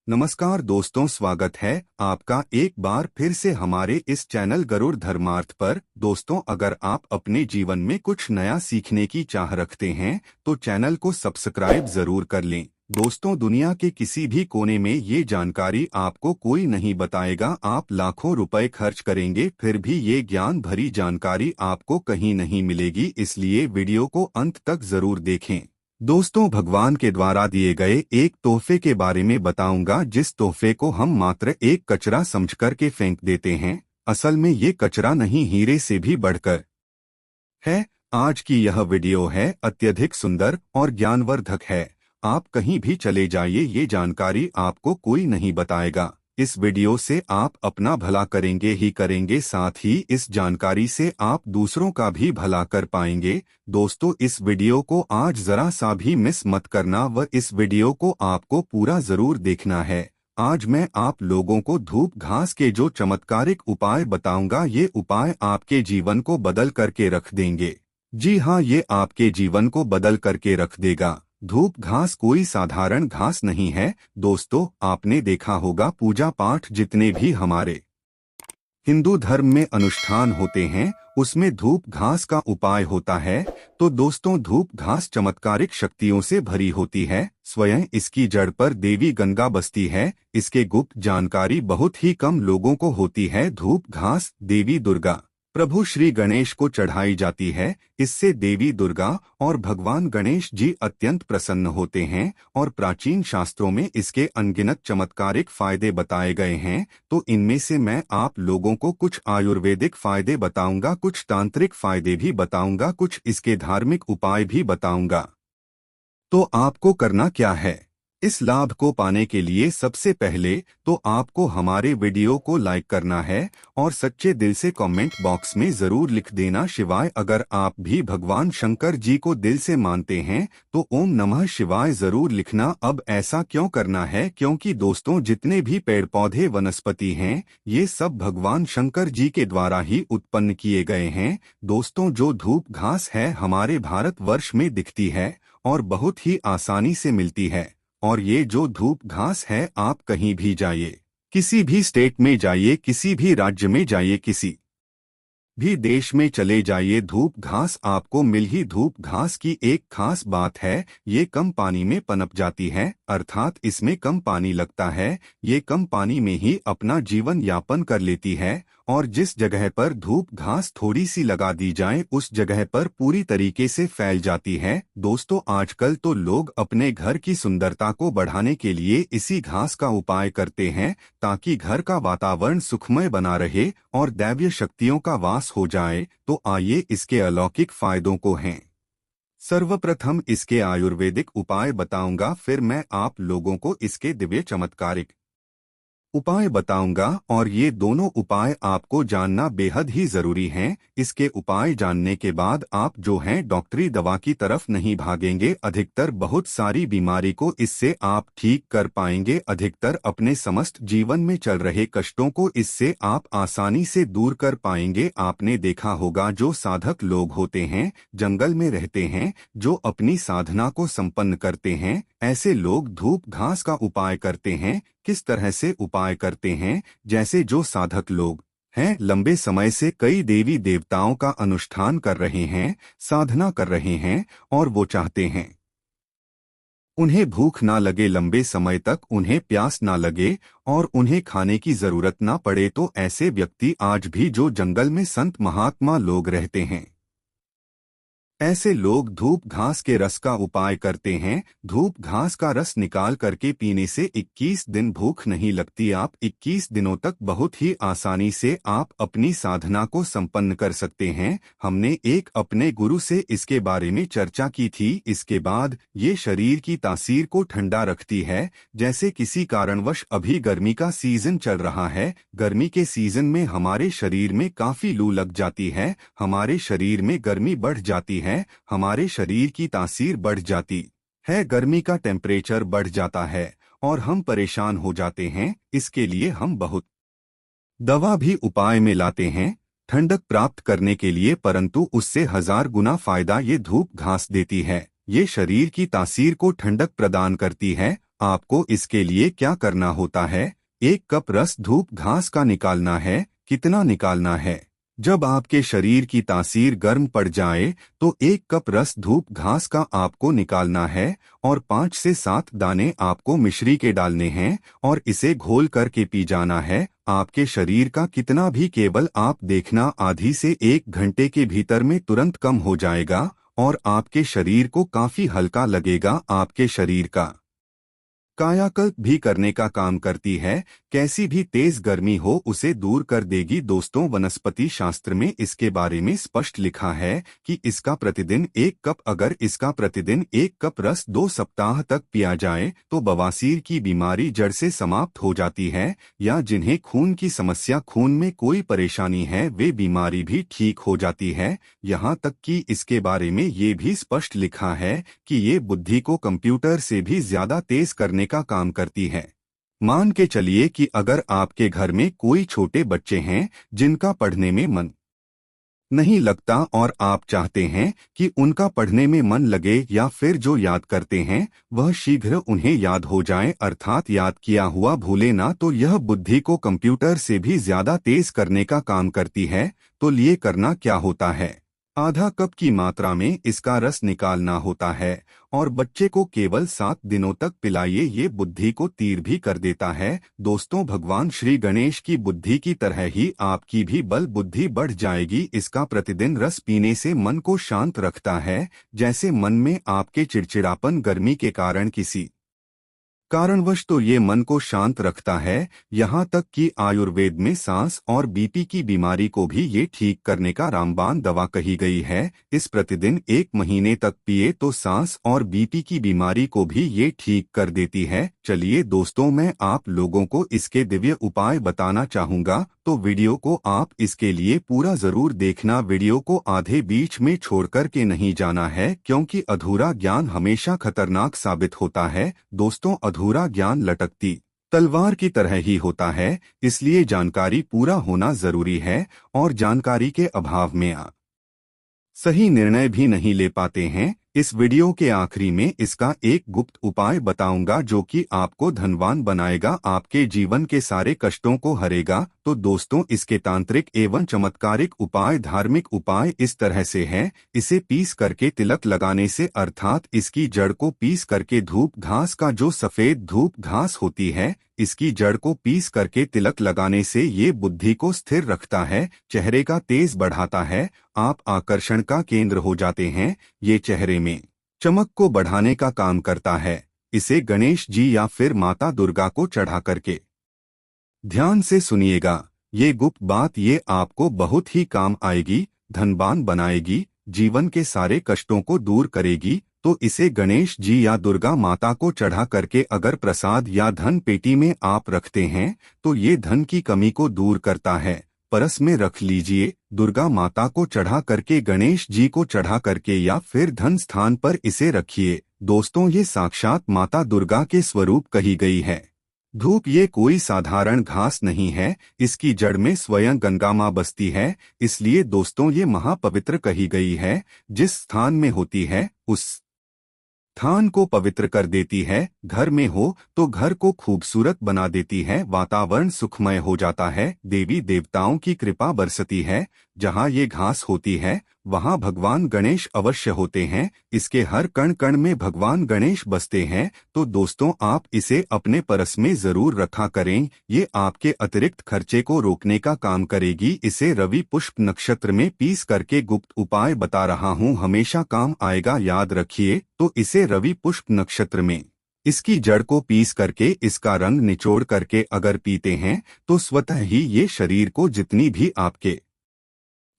नमस्कार दोस्तों, स्वागत है आपका एक बार फिर से हमारे इस चैनल गरुड़ धर्मार्थ पर। दोस्तों, अगर आप अपने जीवन में कुछ नया सीखने की चाह रखते हैं तो चैनल को सब्सक्राइब जरूर कर लें। दोस्तों, दुनिया के किसी भी कोने में ये जानकारी आपको कोई नहीं बताएगा। आप लाखों रुपए खर्च करेंगे फिर भी ये ज्ञान भरी जानकारी आपको कहीं नहीं मिलेगी, इसलिए वीडियो को अंत तक जरूर देखें। दोस्तों, भगवान के द्वारा दिए गए एक तोहफे के बारे में बताऊंगा, जिस तोहफे को हम मात्र एक कचरा समझकर के फेंक देते हैं। असल में ये कचरा नहीं, हीरे से भी बढ़कर है। आज की यह वीडियो है अत्यधिक सुंदर और ज्ञानवर्धक है। आप कहीं भी चले जाइए, ये जानकारी आपको कोई नहीं बताएगा। इस वीडियो से आप अपना भला करेंगे ही करेंगे, साथ ही इस जानकारी से आप दूसरों का भी भला कर पाएंगे। दोस्तों, इस वीडियो को आज जरा सा भी मिस मत करना व इस वीडियो को आपको पूरा जरूर देखना है। आज मैं आप लोगों को धूप घास के जो चमत्कारिक उपाय बताऊंगा, ये उपाय आपके जीवन को बदल करके रख देंगे। जी हाँ, ये आपके जीवन को बदल करके रख देगा। धूप घास कोई साधारण घास नहीं है। दोस्तों, आपने देखा होगा पूजा पाठ जितने भी हमारे हिंदू धर्म में अनुष्ठान होते हैं, उसमें धूप घास का उपाय होता है। तो दोस्तों, धूप घास चमत्कारिक शक्तियों से भरी होती है। स्वयं इसकी जड़ पर देवी गंगा बसती है। इसके गुप्त जानकारी बहुत ही कम लोगों को होती है। धूप घास देवी दुर्गा, प्रभु श्री गणेश को चढ़ाई जाती है। इससे देवी दुर्गा और भगवान गणेश जी अत्यंत प्रसन्न होते हैं और प्राचीन शास्त्रों में इसके अनगिनत चमत्कारिक फायदे बताए गए हैं। तो इनमें से मैं आप लोगों को कुछ आयुर्वेदिक फायदे बताऊंगा, कुछ तांत्रिक फायदे भी बताऊंगा, कुछ इसके धार्मिक उपाय भी बताऊंगा। तो आपको करना क्या है? इस लाभ को पाने के लिए सबसे पहले तो आपको हमारे वीडियो को लाइक करना है और सच्चे दिल से कमेंट बॉक्स में जरूर लिख देना शिवाय। अगर आप भी भगवान शंकर जी को दिल से मानते हैं तो ओम नमः शिवाय जरूर लिखना। अब ऐसा क्यों करना है? क्योंकि दोस्तों, जितने भी पेड़ पौधे वनस्पति हैं, ये सब भगवान शंकर जी के द्वारा ही उत्पन्न किए गए हैं। दोस्तों, जो धूप घास है हमारे भारतवर्ष में दिखती है और बहुत ही आसानी से मिलती है। और ये जो धूप घास है, आप कहीं भी जाइए, किसी भी स्टेट में जाइए, किसी भी राज्य में जाइए, किसी भी देश में चले जाइए, धूप घास आपको मिल ही। धूप घास की एक खास बात है, ये कम पानी में पनप जाती है, अर्थात इसमें कम पानी लगता है। ये कम पानी में ही अपना जीवन यापन कर लेती है और जिस जगह पर धूप घास थोड़ी सी लगा दी जाए, उस जगह पर पूरी तरीके से फैल जाती है। दोस्तों, आजकल तो लोग अपने घर की सुंदरता को बढ़ाने के लिए इसी घास का उपाय करते हैं, ताकि घर का वातावरण सुखमय बना रहे और दैवीय शक्तियों का वास हो जाए। तो आइए इसके अलौकिक फायदों को हैं। सर्वप्रथम इसके आयुर्वेदिक उपाय बताऊंगा, फिर मैं आप लोगों को इसके दिव्य चमत्कारिक उपाय बताऊंगा और ये दोनों उपाय आपको जानना बेहद ही जरूरी हैं। इसके उपाय जानने के बाद आप जो हैं डॉक्टरी दवा की तरफ नहीं भागेंगे। अधिकतर बहुत सारी बीमारी को इससे आप ठीक कर पाएंगे। अधिकतर अपने समस्त जीवन में चल रहे कष्टों को इससे आप आसानी से दूर कर पाएंगे। आपने देखा होगा, जो साधक लोग होते हैं, जंगल में रहते हैं, जो अपनी साधना को संपन्न करते हैं, ऐसे लोग धूप घास का उपाय करते हैं। किस तरह से उपाय करते हैं? जैसे जो साधक लोग हैं, लंबे समय से कई देवी देवताओं का अनुष्ठान कर रहे हैं, साधना कर रहे हैं और वो चाहते हैं उन्हें भूख ना लगे, लंबे समय तक उन्हें प्यास ना लगे और उन्हें खाने की जरूरत ना पड़े, तो ऐसे व्यक्ति आज भी जो जंगल में संत महात्मा लोग रहते हैं, ऐसे लोग धूप घास के रस का उपाय करते हैं। धूप घास का रस निकाल करके पीने से 21 दिन भूख नहीं लगती। आप 21 दिनों तक बहुत ही आसानी से आप अपनी साधना को संपन्न कर सकते हैं। हमने एक अपने गुरु से इसके बारे में चर्चा की थी। इसके बाद ये शरीर की तासीर को ठंडा रखती है। जैसे किसी कारणवश अभी गर्मी का सीजन चल रहा है, गर्मी के सीजन में हमारे शरीर में काफी लू लग जाती है, हमारे शरीर में गर्मी बढ़ जाती है, हमारे शरीर की तासीर बढ़ जाती है, गर्मी का टेम्परेचर बढ़ जाता है और हम परेशान हो जाते हैं। इसके लिए हम बहुत दवा भी उपाय में लाते हैं ठंडक प्राप्त करने के लिए, परंतु उससे 1000 गुना फायदा ये धूप घास देती है। ये शरीर की तासीर को ठंडक प्रदान करती है। आपको इसके लिए क्या करना होता है? 1 कप रस धूप घास का निकालना है। कितना निकालना है? जब आपके शरीर की तासीर गर्म पड़ जाए तो 1 कप रस धूप घास का आपको निकालना है और 5 से 7 दाने आपको मिश्री के डालने हैं और इसे घोल करके पी जाना है। आपके शरीर का कितना भी केवल आप देखना आधी से 1 घंटे के भीतर में तुरंत कम हो जाएगा और आपके शरीर को काफी हल्का लगेगा। आपके शरीर का कायाकल्प भी करने का काम करती है। कैसी भी तेज गर्मी हो उसे दूर कर देगी। दोस्तों, वनस्पति शास्त्र में इसके बारे में स्पष्ट लिखा है कि इसका प्रतिदिन 1 कप, अगर इसका प्रतिदिन 1 कप रस 2 सप्ताह तक पिया जाए तो बवासीर की बीमारी जड़ से समाप्त हो जाती है, या जिन्हें खून की समस्या, खून में कोई परेशानी है, वे बीमारी भी ठीक हो जाती है। यहाँ तक कि इसके बारे में ये भी स्पष्ट लिखा है कि ये बुद्धि को कंप्यूटर से भी ज्यादा तेज करने का काम करती है। मान के चलिए कि अगर आपके घर में कोई छोटे बच्चे हैं जिनका पढ़ने में मन नहीं लगता और आप चाहते हैं कि उनका पढ़ने में मन लगे, या फिर जो याद करते हैं वह शीघ्र उन्हें याद हो जाए, अर्थात याद किया हुआ भूले ना, तो यह बुद्धि को कंप्यूटर से भी ज्यादा तेज करने का काम करती है। तो लिए करना क्या होता है? आधा कप की मात्रा में इसका रस निकालना होता है और बच्चे को केवल 7 दिनों तक पिलाइए। ये बुद्धि को तीर भी कर देता है। दोस्तों, भगवान श्री गणेश की बुद्धि की तरह ही आपकी भी बल बुद्धि बढ़ जाएगी। इसका प्रतिदिन रस पीने से मन को शांत रखता है। जैसे मन में आपके चिड़चिड़ापन, गर्मी के कारण किसी कारणवश, तो ये मन को शांत रखता है। यहाँ तक कि आयुर्वेद में सांस और बीपी की बीमारी को भी ये ठीक करने का रामबाण दवा कही गई है। इस प्रतिदिन 1 महीने तक पिए तो सांस और बीपी की बीमारी को भी ये ठीक कर देती है। चलिए दोस्तों, मैं आप लोगों को इसके दिव्य उपाय बताना चाहूँगा, तो वीडियो को आप इसके लिए पूरा जरूर देखना। वीडियो को आधे बीच में छोड़कर के नहीं जाना है, क्योंकि अधूरा ज्ञान हमेशा खतरनाक साबित होता है। दोस्तों, अधूरा ज्ञान लटकती तलवार की तरह ही होता है, इसलिए जानकारी पूरा होना जरूरी है और जानकारी के अभाव में आप सही निर्णय भी नहीं ले पाते हैं। इस वीडियो के आखिरी में इसका एक गुप्त उपाय बताऊंगा जो कि आपको धनवान बनाएगा, आपके जीवन के सारे कष्टों को हरेगा। तो दोस्तों, इसके तांत्रिक एवं चमत्कारिक उपाय, धार्मिक उपाय इस तरह से है। इसे पीस करके तिलक लगाने से, अर्थात इसकी जड़ को पीस करके, धूप घास का जो सफेद धूप घास होती है, इसकी जड़ को पीस करके तिलक लगाने से ये बुद्धि को स्थिर रखता है, चेहरे का तेज बढ़ाता है, आप आकर्षण का केंद्र हो जाते हैं। ये चेहरे में चमक को बढ़ाने का काम करता है। इसे गणेश जी या फिर माता दुर्गा को चढ़ा करके ध्यान से सुनिएगा। ये गुप्त बात, ये आपको बहुत ही काम आएगी, धनवान बनाएगी, जीवन के सारे कष्टों को दूर करेगी। तो इसे गणेश जी या दुर्गा माता को चढ़ा करके अगर प्रसाद या धन पेटी में आप रखते हैं तो ये धन की कमी को दूर करता है। परस में रख लीजिए। दुर्गा माता को चढ़ा करके, गणेश जी को चढ़ा करके, या फिर धन स्थान पर इसे रखिए। दोस्तों, ये साक्षात माता दुर्गा के स्वरूप कही गई है। धूप ये कोई साधारण घास नहीं है, इसकी जड़ में स्वयं गंगा माँ बसती है, इसलिए दोस्तों ये महापवित्र कही गई है। जिस स्थान में होती है उस स्थान को पवित्र कर देती है। घर में हो तो घर को खूबसूरत बना देती है, वातावरण सुखमय हो जाता है, देवी देवताओं की कृपा बरसती है। जहाँ ये घास होती है वहाँ भगवान गणेश अवश्य होते हैं। इसके हर कण कण में भगवान गणेश बसते हैं। तो दोस्तों, आप इसे अपने परस में जरूर रखा करें। ये आपके अतिरिक्त खर्चे को रोकने का काम करेगी। इसे रवि पुष्प नक्षत्र में पीस करके, गुप्त उपाय बता रहा हूँ, हमेशा काम आएगा, याद रखिए। तो इसे रवि पुष्प नक्षत्र में इसकी जड़ को पीस करके, इसका रंग निचोड़ करके अगर पीते हैं तो स्वतः ही ये शरीर को, जितनी भी आपके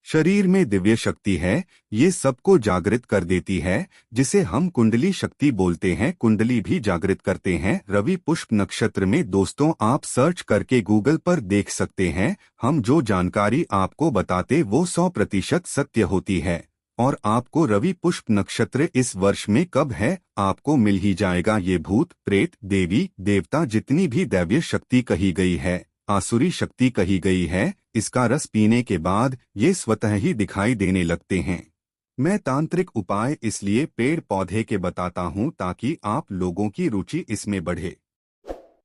शरीर में दिव्य शक्ति है, ये सबको जागृत कर देती है, जिसे हम कुंडली शक्ति बोलते हैं। कुंडली भी जागृत करते हैं रवि पुष्प नक्षत्र में। दोस्तों, आप सर्च करके गूगल पर देख सकते हैं। हम जो जानकारी आपको बताते वो 100% सत्य होती है। और आपको रवि पुष्प नक्षत्र इस वर्ष में कब है, आपको मिल ही जाएगा। ये भूत प्रेत, देवी देवता, जितनी भी दैवीय शक्ति कही गई है, आसुरी शक्ति कही गई है, इसका रस पीने के बाद ये स्वतः ही दिखाई देने लगते हैं। मैं तांत्रिक उपाय इसलिए पेड़ पौधे के बताता हूँ ताकि आप लोगों की रुचि इसमें बढ़े।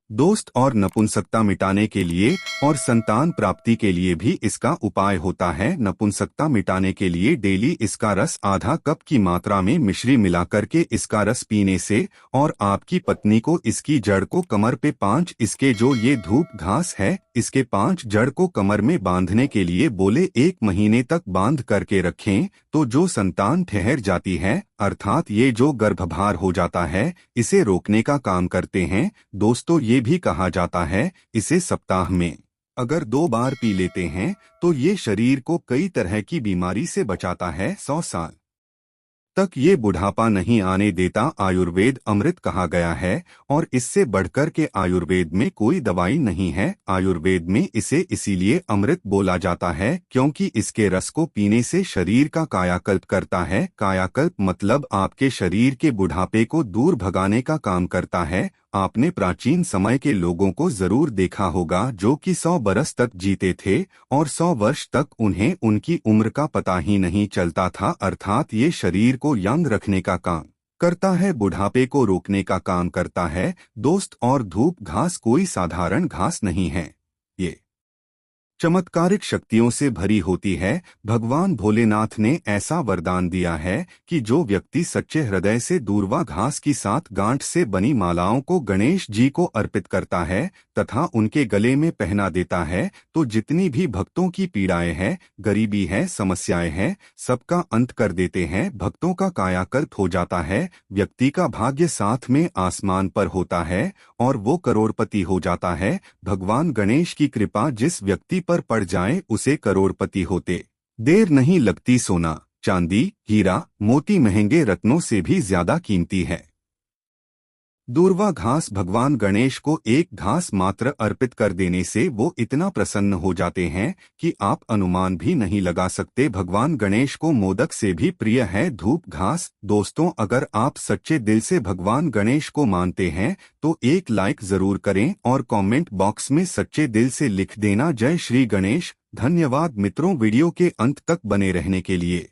दोस्त और नपुंसकता मिटाने के लिए और संतान प्राप्ति के लिए भी इसका उपाय होता है। नपुंसकता मिटाने के लिए डेली इसका रस आधा कप की मात्रा में मिश्री मिलाकर के इसका रस पीने से और आपकी पत्नी को इसकी जड़ को कमर पे 5 इसके जो ये धूप घास है इसके 5 जड़ को कमर में बांधने के लिए बोले 1 महीने तक बांध करके रखें तो जो संतान ठहर जाती है अर्थात ये जो गर्भभार हो जाता है इसे रोकने का काम करते हैं। दोस्तों ये भी कहा जाता है इसे सप्ताह में अगर 2 बार पी लेते हैं तो ये शरीर को कई तरह की बीमारी से बचाता है। 100 साल तक ये बुढ़ापा नहीं आने देता। आयुर्वेद अमृत कहा गया है और इससे बढ़कर के आयुर्वेद में कोई दवाई नहीं है। आयुर्वेद में इसे इसीलिए अमृत बोला जाता है क्योंकि इसके रस को पीने से शरीर का कायाकल्प करता है। कायाकल्प मतलब आपके शरीर के बुढ़ापे को दूर भगाने का काम करता है। आपने प्राचीन समय के लोगों को जरूर देखा होगा जो कि 100 बरस तक जीते थे और 100 वर्ष तक उन्हें उनकी उम्र का पता ही नहीं चलता था। अर्थात ये शरीर को यंग रखने का काम करता है, बुढ़ापे को रोकने का काम करता है। दोस्त और धूप घास कोई साधारण घास नहीं है, ये चमत्कारिक शक्तियों से भरी होती है। भगवान भोलेनाथ ने ऐसा वरदान दिया है कि जो व्यक्ति सच्चे हृदय से दूर्वा घास की 7 गांठ से बनी मालाओं को गणेश जी को अर्पित करता है तथा उनके गले में पहना देता है तो जितनी भी भक्तों की पीड़ाएं हैं, गरीबी है, समस्याएं हैं, सबका अंत कर देते हैं। भक्तों का कायाकल्प हो जाता है, व्यक्ति का भाग्य साथ में आसमान पर होता है और वो करोड़पति हो जाता है। भगवान गणेश की कृपा जिस व्यक्ति पर पड़ जाए उसे करोड़पति होते देर नहीं लगती। सोना, चांदी, हीरा, मोती महंगे रत्नों से भी ज्यादा कीमती है। दूर्वा घास भगवान गणेश को एक घास मात्र अर्पित कर देने से वो इतना प्रसन्न हो जाते हैं कि आप अनुमान भी नहीं लगा सकते। भगवान गणेश को मोदक से भी प्रिय है धूप घास। दोस्तों अगर आप सच्चे दिल से भगवान गणेश को मानते हैं तो एक लाइक जरूर करें और कमेंट बॉक्स में सच्चे दिल से लिख देना जय श्री गणेश। धन्यवाद मित्रों वीडियो के अंत तक बने रहने के लिए।